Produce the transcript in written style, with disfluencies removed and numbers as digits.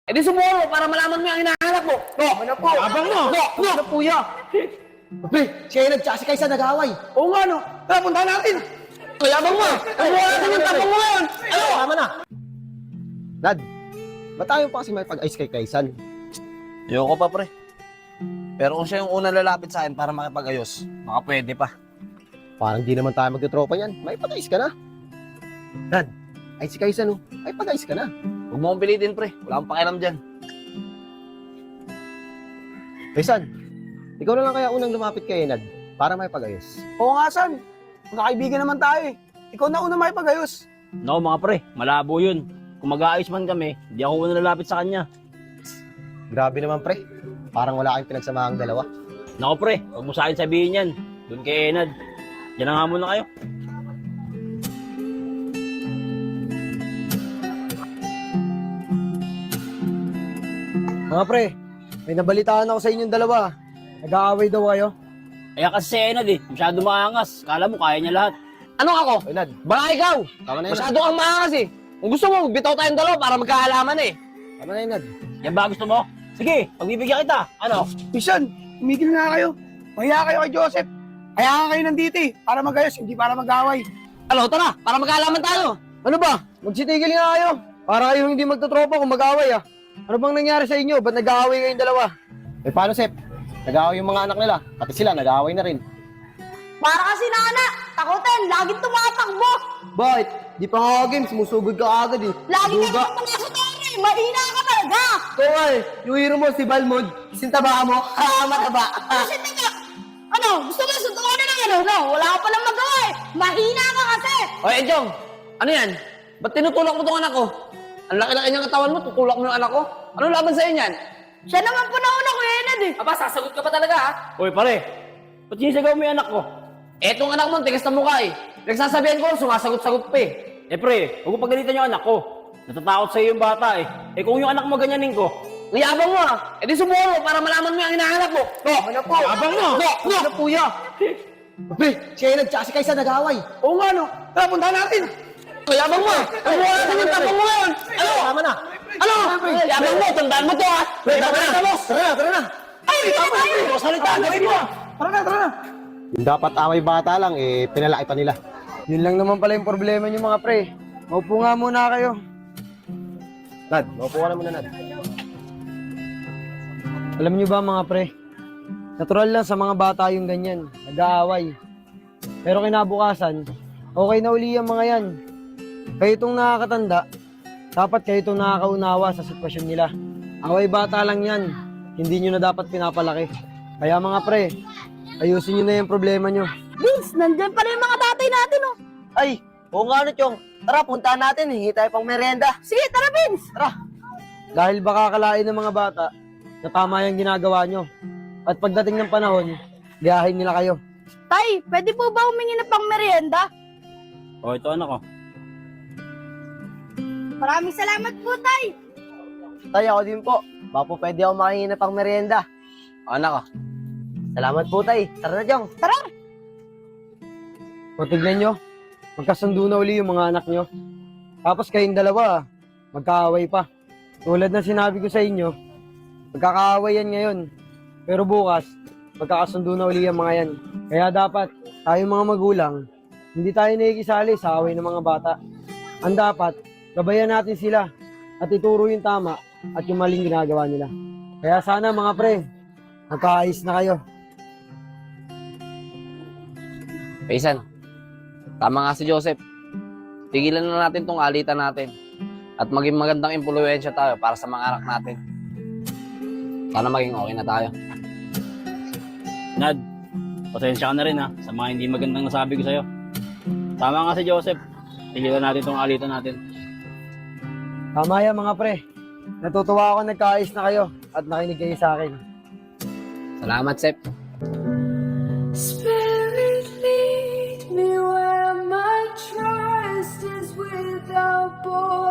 Eh di sumuro para malaman mo yung hinahanap mo. No, ano po? Abang mo! No, no. Ano po ya? Pre, siya yung nagtsasi kayo sa nag-away. Oo nga, no. Tara, puntahan natin. Ay, abang mo. Nabuha natin yung tapong mo ngayon. Ano? Tama na. Dad, ba't tayo pa kasi may pag-ice kay Kaysan? Ayoko pa, pre. Pero kung siya yung unang lalapit sa akin para makipag-ayos, baka pwede pa. Parang di naman tayo magtutropa yan. May pag-ice ka na. Dad, ay si Kaysan oh. Ay pag-ice ka na. Huwag mo kong pilitin, pre. Wala akong pakialam dyan. Kaysan, ikaw na lang kaya unang lumapit kay Enad para may pag-ayos. Oo nga, San. Magkakaibigan naman tayo eh. Ikaw na una makipag-ayos. No, mga pre, malabo yun. Kung mag-aayos man kami, hindi ako muna lalapit sa kanya. Grabe naman pre. Parang wala kayong pinagsamahang dalawa. Nako pre, huwag mo sa akin sabihin yan. Doon kay Enad. Diyan na nga muna kayo. Mga pre, may nabalitaan ako sa inyong dalawa. Nag-aaway daw kayo. Kaya kasi si Enad eh, masyado maangas. Kala mo kaya niya lahat. Ano ako? Enad, Baka ikaw. tama na Enad. Masyado kang maangas eh. Kung gusto mo, bitaw tayong dalawa para magkaalaman eh. Tama na Enad. Yan ba gusto mo? Sige, pagbibigyan kita. Ano? Misan, tumigil na kayo. Mahiya kayo kay Joseph. Kaya nga kayo nandito eh. Para mag-ayos, hindi para mag-away. Alo, tara. Para magkaalaman tayo. Ano ba? Magsitigil nga kayo. Para kayong hindi magtutropa kung mag-aaway ah. Ano bang nangyari sa inyo? Ba't nag-aaway kayong dalawa? Eh paano Sep? Nag-aaway yung mga anak nila. Pati sila nag-aaway na rin. Para kasi nana, takutin, laging tumatakbo. Bakit? Di pa nga game, sumusugod ka agad eh. Lagi ka Duga. naman sa tore, mahina ka talaga. Ito nga eh, yung hero mo si Balmond, sintaba mo, mataba. Kasi tingnan, ano, gusto mo suntukan na ng ano, no? Wala ka palang magawa eh. Mahina ka kasi. O, Enjong. Ano yan? Ba't tinutulak mo tong anak ko? Ang laki-laki niyang katawan mo, tutulak mo yung anak ko? Ano laban sa'yo niyan? Siya naman po nauna ko Enad eh. Aba, sasagot ka pa talaga ha? Uy pare, ba't sinisigaw mo yung anak ko? Etong anak mo, tigas na mukha eh. Nagsasabihan ko, sumasagot-sagot pa eh. Eh pre, huwag mo pagalitan yung anak ko. Natatakot sa'yo yung bata eh. Eh kung yung anak mo ganyanin ko, Ang yabang mo ah. E di sumuro para malaman mo yung hinahanap mo. No, ano po? Abang mo! No, no. Ano po ya? Pre, siya yung nagtsasi kayo sa nag-aaway. Oo nga no. Tara, puntahan natin. Ang yabang mo ah. Nabuha natin yung tapong mo ngayon. Ano? Tama na. Ano? Yabang mo, tandaan mo to ah. Tara na, tara na. Ay, tama na. Salita, gawin mo. Tara na, tara na. Yung dapat away bata lang, eh, pinalaki pa nila. Yun lang naman pala yung problema niyo mga pre. Maupo nga muna kayo. Nad, maupo ka na muna, Nad. Alam niyo ba mga pre, natural lang sa mga bata yung ganyan, nag-aaway. Pero kinabukasan, okay na uli yung mga yan. Kayo itong nakakatanda, dapat kayo itong nakakaunawa sa sitwasyon nila. Away bata lang yan, hindi nyo na dapat pinapalaki. Kaya mga pre, ayusin nyo na yung problema nyo. Vince, nandyan pala yung mga tatay natin oh. Ay, oo nga no, Chong. Tara, puntahan natin. Hingi tayo pang merienda. Sige, tara Vince. Dahil baka akalain ng mga bata na tama yung ginagawa nyo. At pagdating ng panahon, gayahin nila kayo. Tay, pwede po ba humingi na pang merienda? o ito anak ko. Maraming salamat po, Tay. Tayo ako din po. Baka po pwede ako makahingi na pang merienda. Anak ah. Salamat po, Tay. Tara na, Chong. Tara. O tignan nyo, magkasundo na uli yung mga anak nyo. Tapos kayong dalawa, magkaaway pa. Tulad na sinabi ko sa inyo, magkakaaway yan ngayon. Pero bukas, magkakasundo na uli yung mga yan. Kaya dapat, tayong mga magulang, hindi tayo nakikisali sa away ng mga bata. Ang dapat, gabayan natin sila at ituro yung tama at yung maling ginagawa nila. Kaya sana mga pre, magkaayos na kayo. Paisan, tama nga si Joseph. Tigilan na natin tong alitan natin. At maging magandang impluwensya tayo para sa mga anak natin. Sana maging okay na tayo. Nad, pasensya ka na rin ha, sa mga hindi magandang nasabi ko sa'yo. Tama nga si Joseph, tigilan natin itong alitan natin. Tama yan mga pre. Natutuwa ako nagkaayos na kayo at nakinig kayo sa akin. Salamat, Sep. Spirit, lead me where my trust is without borders.